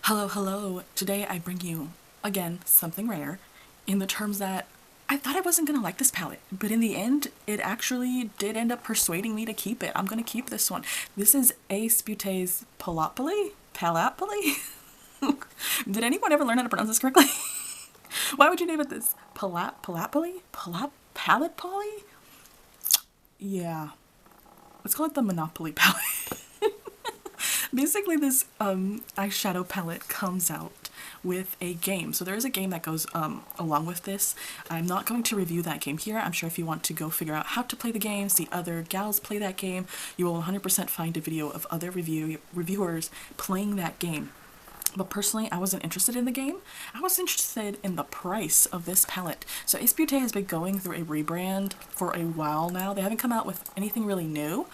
Hello, hello. Today I bring you, again, something rare in the terms that I thought I wasn't gonna like this palette, but in the end, it actually did end up persuading me to keep it. I'm gonna keep this one. This is Ace Beaute's Paletteopoly? Paletteopoly? Did anyone ever learn how to pronounce this correctly? Why would you name it this? Paletteopoly? Paletteopoly? Yeah. Let's call it the Monopoly palette. Basically, this eyeshadow palette comes out with a game. So there is a game that goes along with this. I'm not going to review that game here. I'm sure if you want to go figure out how to play the game, see other gals play that game, you will 100% find a video of other reviewers playing that game. But personally, I wasn't interested in the game. I was interested in the price of this palette. So Ace Beaute has been going through a rebrand for a while now. They haven't come out with anything really new.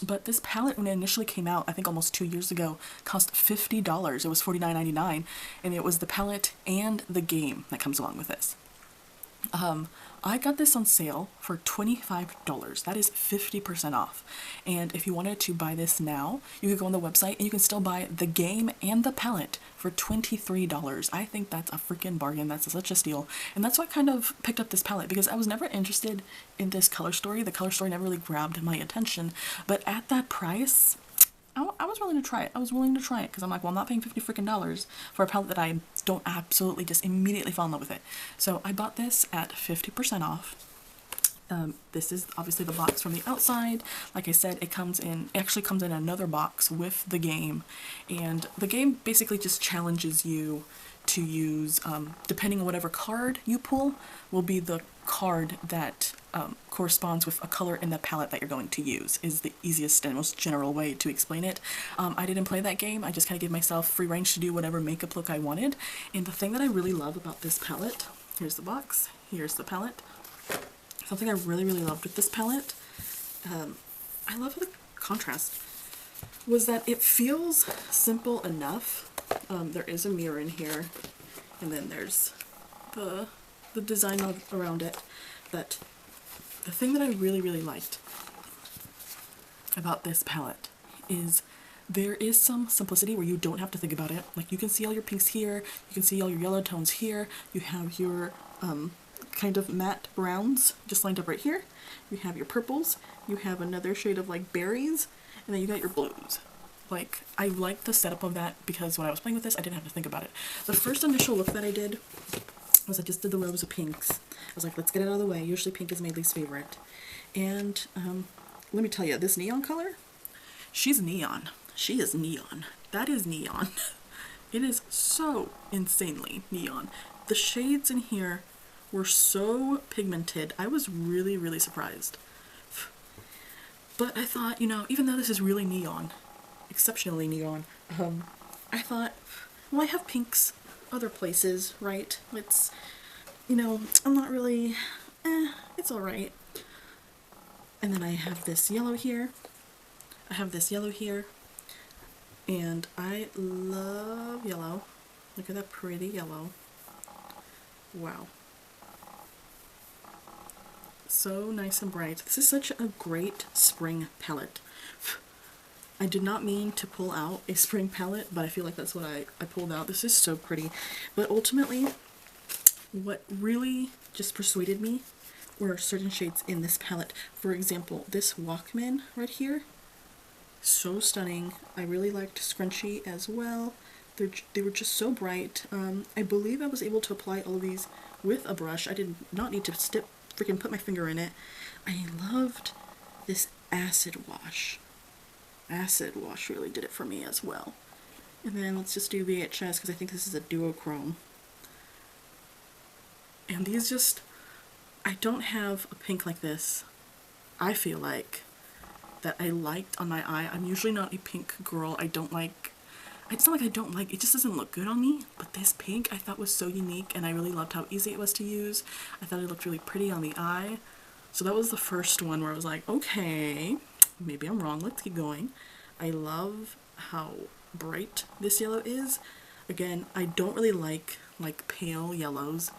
But this palette, when it initially came out, I think almost 2 years ago, cost $50. It was $49.99, and it was the palette and the game that comes along with this. I got this on sale for $25. That is 50% off. And if you wanted to buy this now, you could go on the website and you can still buy the game and the palette for $23. I think that's a freaking bargain. That's such a steal. And that's what kind of picked up this palette, because I was never interested in this color story. The color story never really grabbed my attention. But at that price, I was willing to try it. I was willing to try it because I'm like, well, I'm not paying $50 freaking dollars for a palette that I don't absolutely just immediately fall in love with it. So I bought this at 50% off. This is obviously the box from the outside. Like I said, it actually comes in another box with the game, and the game basically just challenges you to use, depending on whatever card you pull, will be the card that corresponds with a color in the palette that you're going to use, is the easiest and most general way to explain it. I didn't play that game. I just kind of gave myself free range to do whatever makeup look I wanted. And the thing that I really love about this palette, here's the box, here's the palette. Something I really, really loved with this palette, I love the contrast, was that it feels simple enough. There is a mirror in here, and then there's the design around it. But the thing that I really, really liked about this palette is there is some simplicity where you don't have to think about it. Like, you can see all your pinks here, you can see all your yellow tones here, you have your kind of matte browns just lined up right here, you have your purples, you have another shade of like berries, and then you got your blues. Like, I like the setup of that because when I was playing with this, I didn't have to think about it. The first initial look that I did was I just did the rows of pinks. I was like, let's get it out of the way. Usually pink is my least favorite. And let me tell you, this neon color, she's neon. She is neon. That is neon. It is so insanely neon. The shades in here were so pigmented. I was really, really surprised. But I thought, you know, even though this is really neon, exceptionally neon, I thought, well, I have pinks other places, right? It's, you know, I'm not really, it's alright. And then I have this yellow here. I have this yellow here. And I love yellow. Look at that pretty yellow. Wow. So nice and bright. This is such a great spring palette. I did not mean to pull out a spring palette, but I feel like that's what I pulled out. This is so pretty. But ultimately, what really just persuaded me were certain shades in this palette. For example, this Walkman right here, so stunning. I really liked Scrunchy as well. They were just so bright. I believe I was able to apply all of these with a brush. I did not need to freaking put my finger in it. I loved this acid wash. Acid wash really did it for me as well. And then let's just do VHS because I think this is a duochrome. And these just, I don't have a pink like this, I feel like, that I liked on my eye. I'm usually not a pink girl. I don't like, it's not like I don't like, it just doesn't look good on me. But this pink I thought was so unique, and I really loved how easy it was to use. I thought it looked really pretty on the eye. So that was the first one where I was like, okay, maybe I'm wrong, let's keep going. I love how bright this yellow is. Again, I don't really like pale yellows.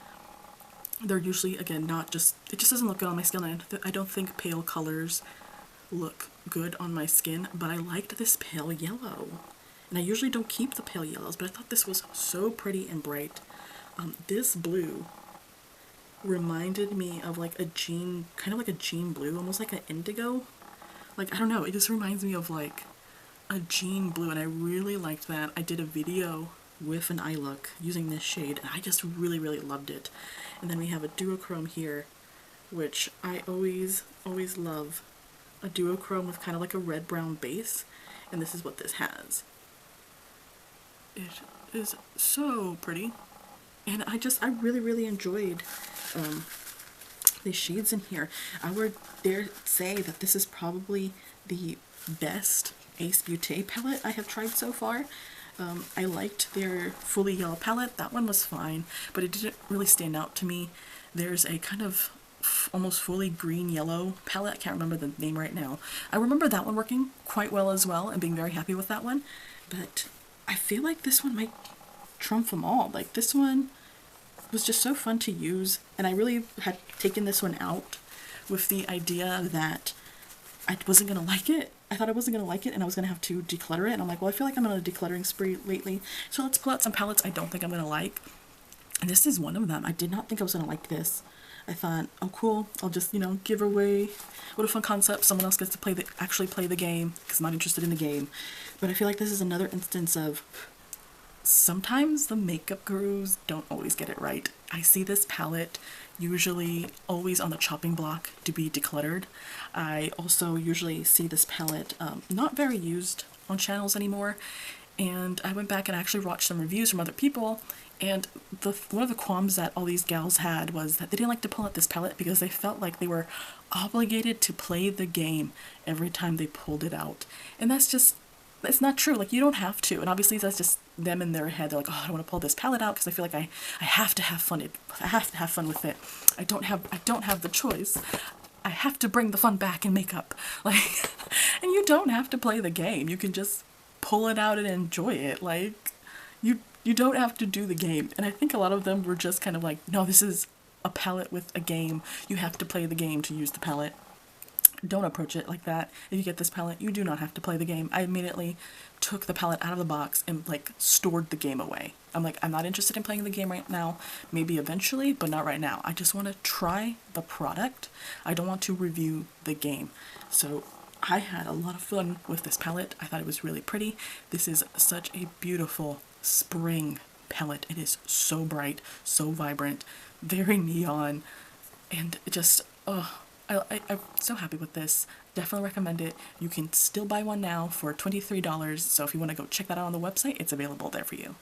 They're usually, again, not just, it just doesn't look good on my skin. I don't think pale colors look good on my skin, but I liked this pale yellow. And I usually don't keep the pale yellows, but I thought this was so pretty and bright. This blue reminded me of like a jean, kind of like a jean blue, almost like an indigo. Like, I don't know, it just reminds me of like a jean blue, and I really liked that. I did a video with an eye look using this shade, and I just really, really loved it. And then we have a duochrome here, which I always love. A duochrome with kind of like a red-brown base, and this is what this has. It is so pretty, and I really, really enjoyed these shades in here. I would dare say that this is probably the best Ace Beaute palette I have tried so far. I liked their fully yellow palette. That one was fine, but it didn't really stand out to me. There's a kind of almost fully green yellow palette. I can't remember the name right now. I remember that one working quite well as well and being very happy with that one, but I feel like this one might trump them all. Like, this one was just so fun to use, and I really had taken this one out with the idea that I wasn't gonna like it. I thought I wasn't gonna like it and I was gonna have to declutter it, and I'm like, well, I feel like I'm on a decluttering spree lately, so let's pull out some palettes I don't think I'm gonna like. And this is one of them. I did not think I was gonna like this. I thought, oh cool, I'll just, you know, give away. What a fun concept. Someone else gets to actually play the game, because I'm not interested in the game. But I feel like this is another instance of sometimes the makeup gurus don't always get it right. I see this palette usually always on the chopping block to be decluttered. I also usually see this palette not very used on channels anymore, and I went back and actually watched some reviews from other people, and one of the qualms that all these gals had was that they didn't like to pull out this palette because they felt like they were obligated to play the game every time they pulled it out. And that's not true. Like, you don't have to. And obviously that's just them in their head. They're like, oh, I don't want to pull this palette out because I feel like I have to have fun. I have to have fun with it. I don't have the choice. I have to bring the fun back in makeup. Like, and you don't have to play the game. You can just pull it out and enjoy it. Like, you don't have to do the game. And I think a lot of them were just kind of like, no, this is a palette with a game. You have to play the game to use the palette. Don't approach it like that. If you get this palette, you do not have to play the game. I immediately took the palette out of the box and like stored the game away. I'm like, I'm not interested in playing the game right now. Maybe eventually, but not right now. I just want to try the product. I don't want to review the game. So I had a lot of fun with this palette. I thought it was really pretty. This is such a beautiful spring palette. It is so bright, so vibrant, very neon, and it just, oh, I'm so happy with this. Definitely recommend it. You can still buy one now for $23, so if you want to go check that out on the website, it's available there for you.